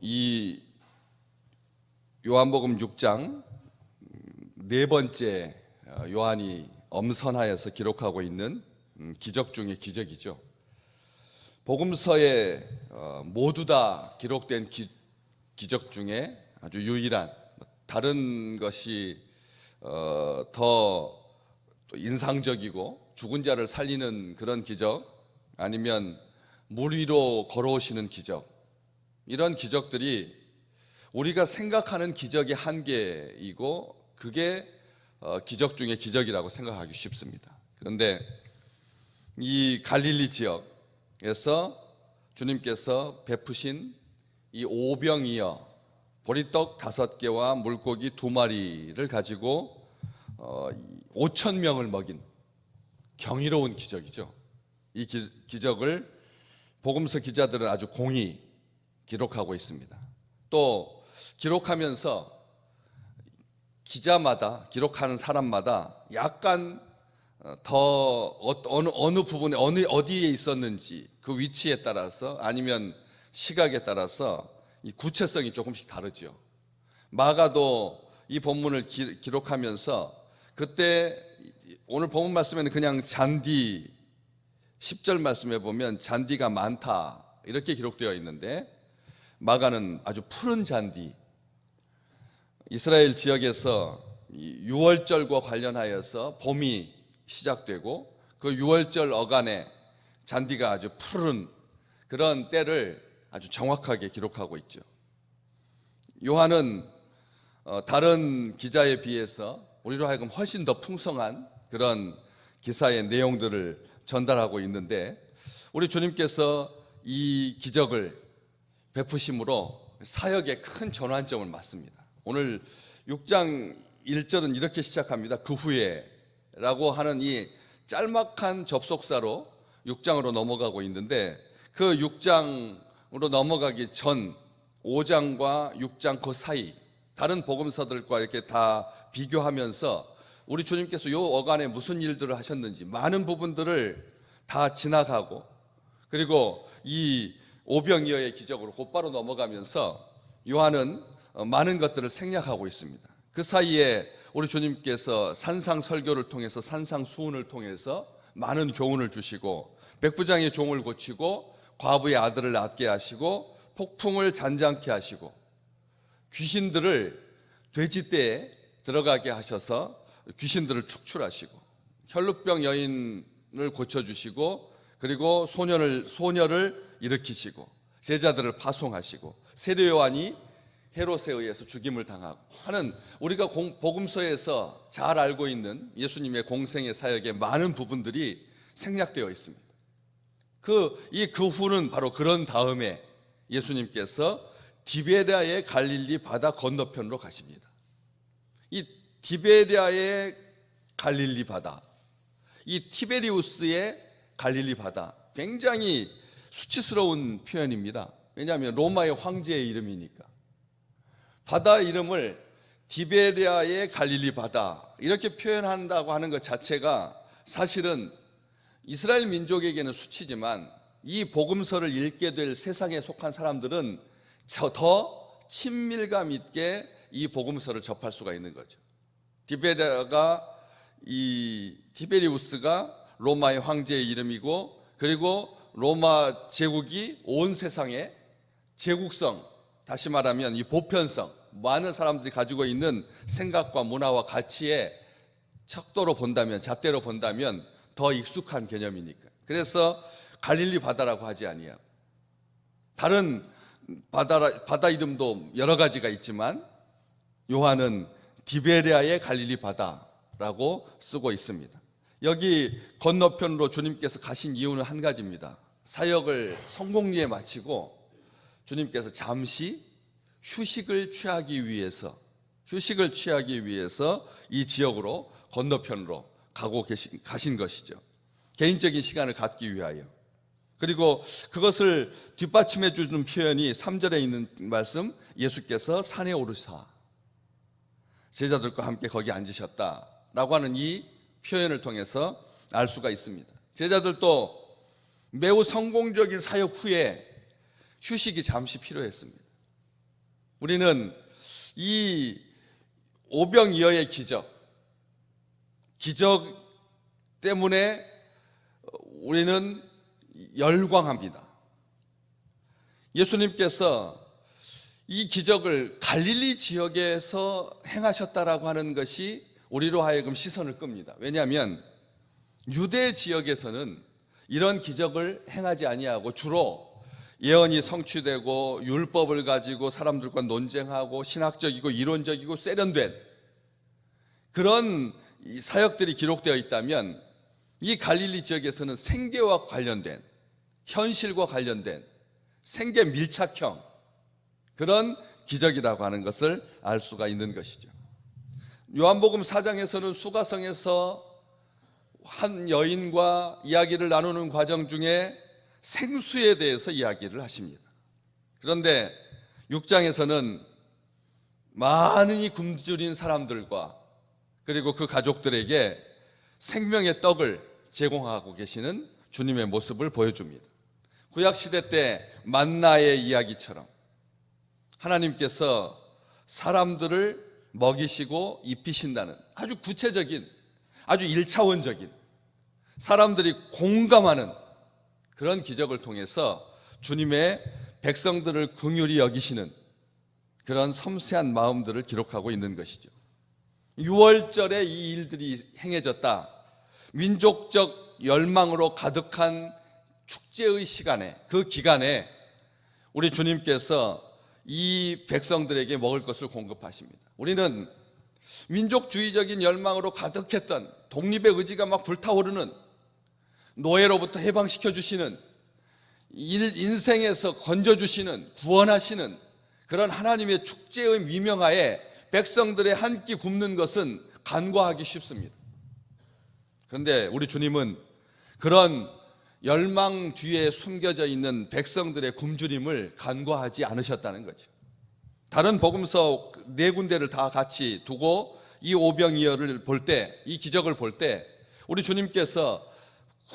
이 요한복음 6장 네 번째 요한이 엄선하여서 기록하고 있는 기적 중의 기적이죠. 복음서에 모두 다 기록된 기적 중에 아주 유일한, 다른 것이 더 인상적이고 죽은 자를 살리는 그런 기적, 아니면 물 위로 걸어오시는 기적, 이런 기적들이 우리가 생각하는 기적의 한계이고 그게 기적 중의 기적이라고 생각하기 쉽습니다. 그런데 이 갈릴리 지역에서 주님께서 베푸신 이 오병이어 보리떡 5개와 물고기 2마리를 가지고 5,000명을 먹인 경이로운 기적이죠. 이 기적을 복음서 기자들은 아주 공히 기록하고 있습니다. 또 기록하면서 기자마다, 기록하는 사람마다 약간 더 어느 부분에 어디에 있었는지 그 위치에 따라서, 아니면 시각에 따라서 이 구체성이 조금씩 다르죠. 마가도 이 본문을 기록하면서 그때 오늘 본문 말씀에는 그냥 잔디, 10절 말씀에 보면 잔디가 많다 이렇게 기록되어 있는데, 마가는 아주 푸른 잔디, 이스라엘 지역에서 유월절과 관련하여서 봄이 시작되고 그 유월절 어간에 잔디가 아주 푸른 그런 때를 아주 정확하게 기록하고 있죠. 요한은 다른 기자에 비해서 우리로 하여금 훨씬 더 풍성한 그런 기사의 내용들을 전달하고 있는데, 우리 주님께서 이 기적을 베푸심으로 사역에 큰 전환점을 맞습니다. 오늘 6장 1절은 이렇게 시작합니다. 그 후에 라고 하는 이 짤막한 접속사로 6장으로 넘어가고 있는데, 그 6장으로 넘어가기 전 5장과 6장 그 사이 다른 복음서들과 이렇게 다 비교하면서 우리 주님께서 요 어간에 무슨 일들을 하셨는지 많은 부분들을 다 지나가고, 그리고 이 오병이어의 기적으로 곧바로 넘어가면서 요한은 많은 것들을 생략하고 있습니다. 그 사이에 우리 주님께서 산상 설교를 통해서, 산상 수훈을 통해서 많은 교훈을 주시고, 백부장의 종을 고치고 과부의 아들을 낫게 하시고 폭풍을 잔잔케 하시고 귀신들을 돼지떼에 들어가게 하셔서 귀신들을 축출하시고 혈루병 여인을 고쳐주시고, 그리고 소녀를 일으키시고 제자들을 파송하시고 세례 요한이 헤롯에 의해서 죽임을 당하고 하는, 우리가 복음서에서 잘 알고 있는 예수님의 공생의 사역의 많은 부분들이 생략되어 있습니다. 그 후는 바로 그런 다음에 예수님께서 디베랴의 갈릴리 바다 건너편으로 가십니다. 이 디베랴의 갈릴리 바다, 이 티베리우스의 갈릴리 바다, 굉장히 수치스러운 표현입니다. 왜냐하면 로마의 황제의 이름이니까. 바다 이름을 디베랴의 갈릴리 바다 이렇게 표현한다고 하는 것 자체가 사실은 이스라엘 민족에게는 수치지만 이 복음서를 읽게 될 세상에 속한 사람들은 더 친밀감 있게 이 복음서를 접할 수가 있는 거죠. 티베리우스가 로마의 황제의 이름이고, 그리고 로마 제국이 온 세상에 제국성, 다시 말하면 이 보편성, 많은 사람들이 가지고 있는 생각과 문화와 가치에 척도로 본다면, 잣대로 본다면 더 익숙한 개념이니까. 그래서 갈릴리 바다라고 하지 아니하고, 다른 바다 이름도 여러 가지가 있지만 요한은 디베랴의 갈릴리 바다라고 쓰고 있습니다. 여기 건너편으로 주님께서 가신 이유는 한 가지입니다. 사역을 성공리에 마치고 주님께서 잠시 휴식을 취하기 위해서 이 지역으로 건너편으로 가신 것이죠. 개인적인 시간을 갖기 위하여. 그리고 그것을 뒷받침해 주는 표현이 3절에 있는 말씀, 예수께서 산에 오르사 제자들과 함께 거기 앉으셨다라고 하는 이 표현을 통해서 알 수가 있습니다. 제자들도 매우 성공적인 사역 후에 휴식이 잠시 필요했습니다. 우리는 이 오병이어의 기적 때문에 우리는 열광합니다. 예수님께서 이 기적을 갈릴리 지역에서 행하셨다라고 하는 것이 우리로 하여금 시선을 끕니다. 왜냐하면 유대 지역에서는 이런 기적을 행하지 아니하고 주로 예언이 성취되고 율법을 가지고 사람들과 논쟁하고 신학적이고 이론적이고 세련된 그런 사역들이 기록되어 있다면, 이 갈릴리 지역에서는 생계와 관련된, 현실과 관련된 생계 밀착형 그런 기적이라고 하는 것을 알 수가 있는 것이죠. 요한복음 4장에서는 수가성에서 한 여인과 이야기를 나누는 과정 중에 생수에 대해서 이야기를 하십니다. 그런데 6장에서는 많이 굶주린 사람들과 그리고 그 가족들에게 생명의 떡을 제공하고 계시는 주님의 모습을 보여줍니다. 구약시대 때 만나의 이야기처럼 하나님께서 사람들을 먹이시고 입히신다는 아주 구체적인, 아주 1차원적인, 사람들이 공감하는 그런 기적을 통해서 주님의 백성들을 긍휼히 여기시는 그런 섬세한 마음들을 기록하고 있는 것이죠. 6월절에 이 일들이 행해졌다. 민족적 열망으로 가득한 축제의 시간에, 그 기간에 우리 주님께서 이 백성들에게 먹을 것을 공급하십니다. 우리는 민족주의적인 열망으로 가득했던, 독립의 의지가 막 불타오르는, 노예로부터 해방시켜 주시는, 인생에서 건져주시는, 구원하시는 그런 하나님의 축제의 미명하에 백성들의 한 끼 굶는 것은 간과하기 쉽습니다. 그런데 우리 주님은 그런 열망 뒤에 숨겨져 있는 백성들의 굶주림을 간과하지 않으셨다는 거죠. 다른 복음서 4군데를 다 같이 두고 이 오병이어를 볼 때, 이 기적을 볼 때 우리 주님께서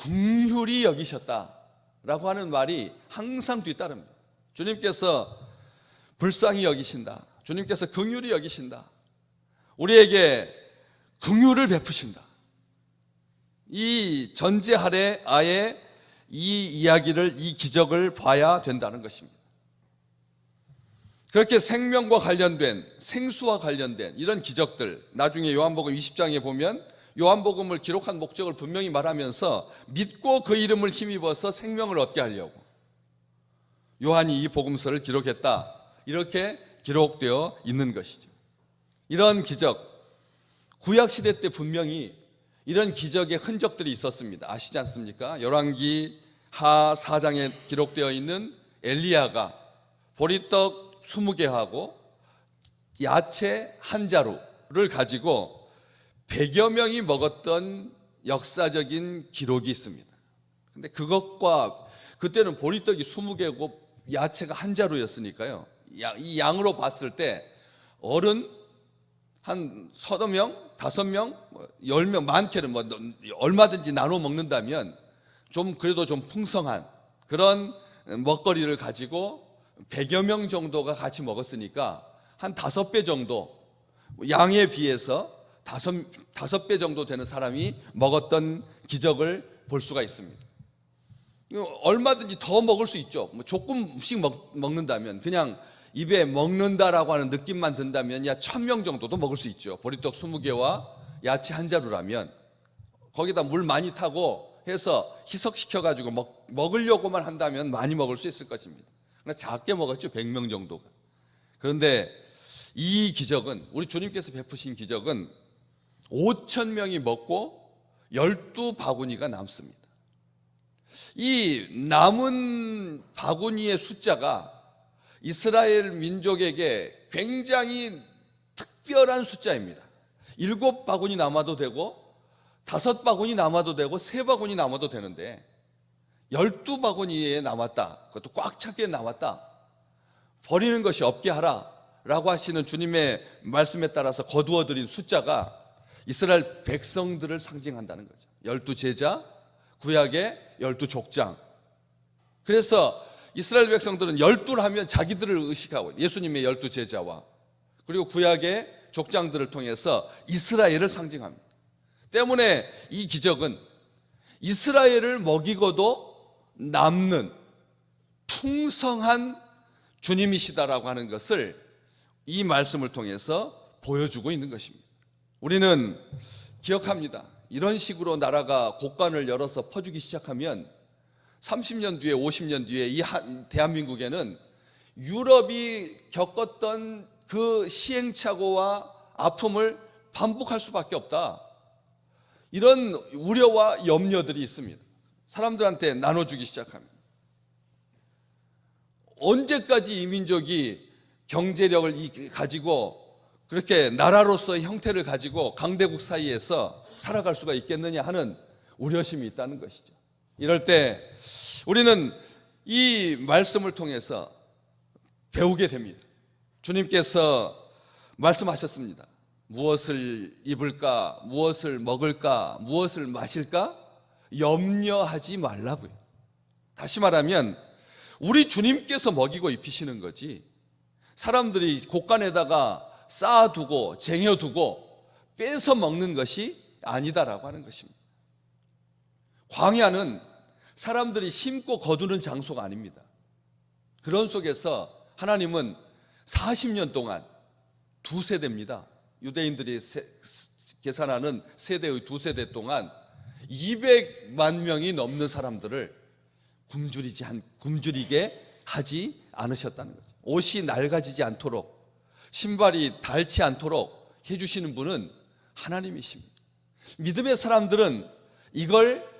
긍휼히 여기셨다라고 하는 말이 항상 뒤따릅니다. 주님께서 불쌍히 여기신다, 주님께서 긍휼히 여기신다, 우리에게 긍휼을 베푸신다. 이 전제 아래 아예 이 이야기를, 이 기적을 봐야 된다는 것입니다. 그렇게 생명과 관련된, 생수와 관련된 이런 기적들, 나중에 요한복음 20장에 보면 요한복음을 기록한 목적을 분명히 말하면서 믿고 그 이름을 힘입어서 생명을 얻게 하려고 요한이 이 복음서를 기록했다, 이렇게 기록되어 있는 것이죠. 이런 기적, 구약시대 때 분명히 이런 기적의 흔적들이 있었습니다. 아시지 않습니까? 열왕기 하 4장에 기록되어 있는 엘리야가 보리떡 20개하고 야채 한 자루를 가지고 100여 명이 먹었던 역사적인 기록이 있습니다. 근데 그것과, 그때는 보리떡이 20개고 야채가 한 자루였으니까요, 이 양으로 봤을 때 어른 한 30명, 5명, 10명, 많게는 얼마든지 나눠 먹는다면 좀 그래도 좀 풍성한 그런 먹거리를 가지고 100여 명 정도가 같이 먹었으니까 한 5배 정도, 양에 비해서 5배 정도 되는 사람이 먹었던 기적을 볼 수가 있습니다. 얼마든지 더 먹을 수 있죠. 조금씩 먹는다면, 그냥 입에 먹는다라고 하는 느낌만 든다면 1000명 정도도 먹을 수 있죠. 보리떡 20개와 야채 한 자루라면 거기다 물 많이 타고 해서 희석시켜가지고 먹으려고만 한다면 많이 먹을 수 있을 것입니다. 그러나 작게 먹었죠, 100명 정도가. 그런데 이 기적은, 우리 주님께서 베푸신 기적은 5,000명이 먹고 12바구니가 남습니다. 이 남은 바구니의 숫자가 이스라엘 민족에게 굉장히 특별한 숫자입니다. 7바구니 남아도 되고 5바구니 남아도 되고 3바구니 남아도 되는데 12바구니에 남았다, 그것도 꽉 차게 남았다, 버리는 것이 없게 하라 라고 하시는 주님의 말씀에 따라서 거두어드린 숫자가 이스라엘 백성들을 상징한다는 거죠. 12제자, 구약의 12족장. 그래서 이스라엘 백성들은 열두를 하면 자기들을 의식하고 예수님의 12제자와 그리고 구약의 족장들을 통해서 이스라엘을 상징합니다. 때문에 이 기적은 이스라엘을 먹이고도 남는 풍성한 주님이시다라고 하는 것을 이 말씀을 통해서 보여주고 있는 것입니다. 우리는 기억합니다. 이런 식으로 나라가 곳간을 열어서 퍼주기 시작하면 30년 뒤에 50년 뒤에 이 대한민국에는 유럽이 겪었던 그 시행착오와 아픔을 반복할 수밖에 없다. 이런 우려와 염려들이 있습니다. 사람들한테 나눠주기 시작합니다. 언제까지 이 민족이 경제력을 가지고 그렇게 나라로서의 형태를 가지고 강대국 사이에서 살아갈 수가 있겠느냐 하는 우려심이 있다는 것이죠. 이럴 때 우리는 이 말씀을 통해서 배우게 됩니다. 주님께서 말씀하셨습니다. 무엇을 입을까, 무엇을 먹을까, 무엇을 마실까 염려하지 말라고요. 다시 말하면 우리 주님께서 먹이고 입히시는 거지 사람들이 곳간에다가 쌓아두고 쟁여두고 빼서 먹는 것이 아니다라고 하는 것입니다. 광야는 사람들이 심고 거두는 장소가 아닙니다. 그런 속에서 하나님은 40년 동안 두 세대입니다. 유대인들이 계산하는 세대의 두 세대 동안 200만 명이 넘는 사람들을 굶주리게 하지 않으셨다는 거죠. 옷이 낡아지지 않도록 신발이 닳지 않도록 해주시는 분은 하나님이십니다. 믿음의 사람들은 이걸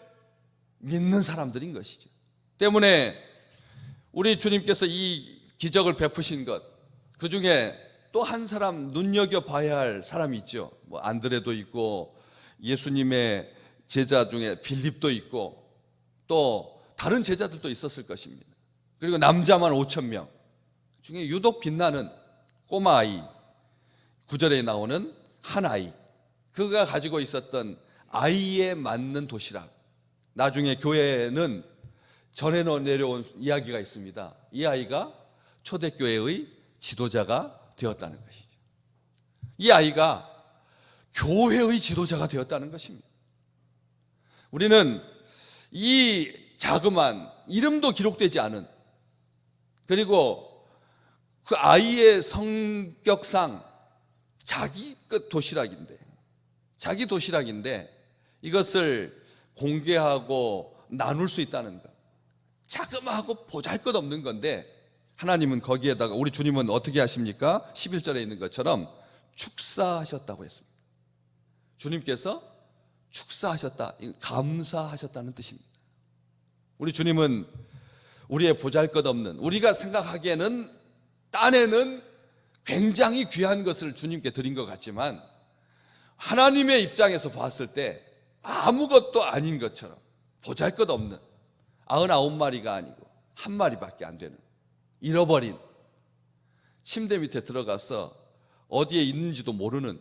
믿는 사람들인 것이죠. 때문에 우리 주님께서 이 기적을 베푸신 것, 그 중에 또 한 사람 눈여겨봐야 할 사람이 있죠. 뭐 안드레도 있고 예수님의 제자 중에 빌립도 있고 또 다른 제자들도 있었을 것입니다. 그리고 남자만 5,000명 중에 유독 빛나는 꼬마 아이, 9절에 나오는 한 아이, 그가 가지고 있었던 아이에 맞는 도시락. 나중에 교회는 전해 내려온 이야기가 있습니다. 이 아이가 초대교회의 지도자가 되었다는 것이죠. 이 아이가 교회의 지도자가 되었다는 것입니다. 우리는 이 자그만 이름도 기록되지 않은, 그리고 그 아이의 성격상 자기 도시락인데 이것을 공개하고 나눌 수 있다는 것, 자그마하고 보잘것없는 건데 하나님은 거기에다가, 우리 주님은 어떻게 하십니까? 11절에 있는 것처럼 축사하셨다고 했습니다. 주님께서 축사하셨다, 감사하셨다는 뜻입니다. 우리 주님은 우리의 보잘것없는, 우리가 생각하기에는 딴에는 굉장히 귀한 것을 주님께 드린 것 같지만 하나님의 입장에서 봤을 때 아무것도 아닌 것처럼 보잘것없는 99마리가 아니고 한 마리밖에 안 되는, 잃어버린, 침대 밑에 들어가서 어디에 있는지도 모르는,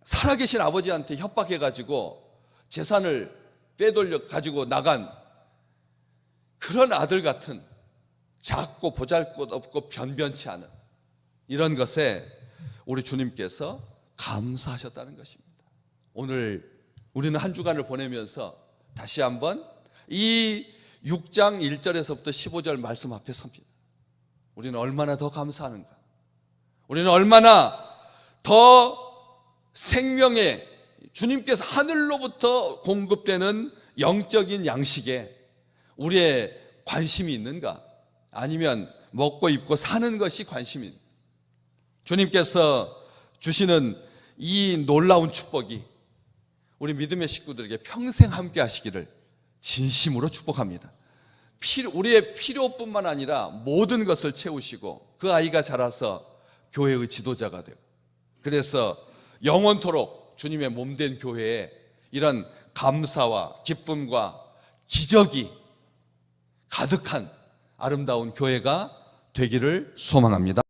살아계신 아버지한테 협박해가지고 재산을 빼돌려 가지고 나간 그런 아들 같은, 작고 보잘것없고 변변치 않은 이런 것에 우리 주님께서 감사하셨다는 것입니다. 오늘 우리는 한 주간을 보내면서 다시 한번 이 6장 1절에서부터 15절 말씀 앞에 섭니다. 우리는 얼마나 더 감사하는가? 우리는 얼마나 더 생명의 주님께서 하늘로부터 공급되는 영적인 양식에 우리의 관심이 있는가? 아니면 먹고 입고 사는 것이 관심이 있는가? 주님께서 주시는 이 놀라운 축복이 우리 믿음의 식구들에게 평생 함께 하시기를 진심으로 축복합니다. 우리의 필요뿐만 아니라 모든 것을 채우시고 그 아이가 자라서 교회의 지도자가 되고, 그래서 영원토록 주님의 몸된 교회에 이런 감사와 기쁨과 기적이 가득한 아름다운 교회가 되기를 소망합니다.